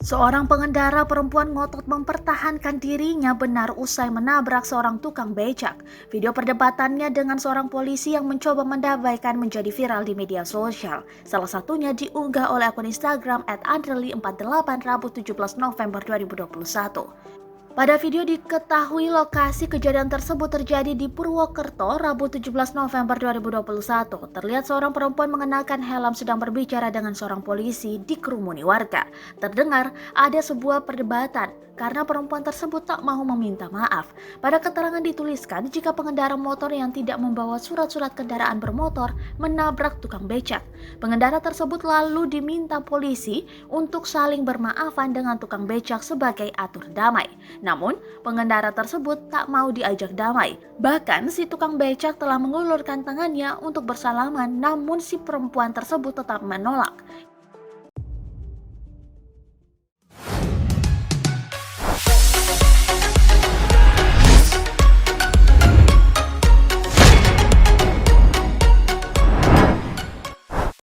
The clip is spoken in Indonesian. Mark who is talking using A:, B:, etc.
A: Seorang pengendara perempuan ngotot mempertahankan dirinya benar usai menabrak seorang tukang becak. Video perdebatannya dengan seorang polisi yang mencoba mendamaikan menjadi viral di media sosial. Salah satunya diunggah oleh akun Instagram @andreli48 Rabu 17 November 2021. Pada video diketahui lokasi kejadian tersebut terjadi di Purwokerto, Rabu 17 November 2021. Terlihat seorang perempuan mengenakan helm sedang berbicara dengan seorang polisi di kerumuni warga. Terdengar ada sebuah perdebatan karena perempuan tersebut tak mau meminta maaf. Pada keterangan dituliskan jika pengendara motor yang tidak membawa surat-surat kendaraan bermotor menabrak tukang becak. Pengendara tersebut lalu diminta polisi untuk saling bermaafan dengan tukang becak sebagai atur damai. Namun, pengendara tersebut tak mau diajak damai. Bahkan, si tukang becak telah mengulurkan tangannya untuk bersalaman, namun si perempuan tersebut tetap menolak.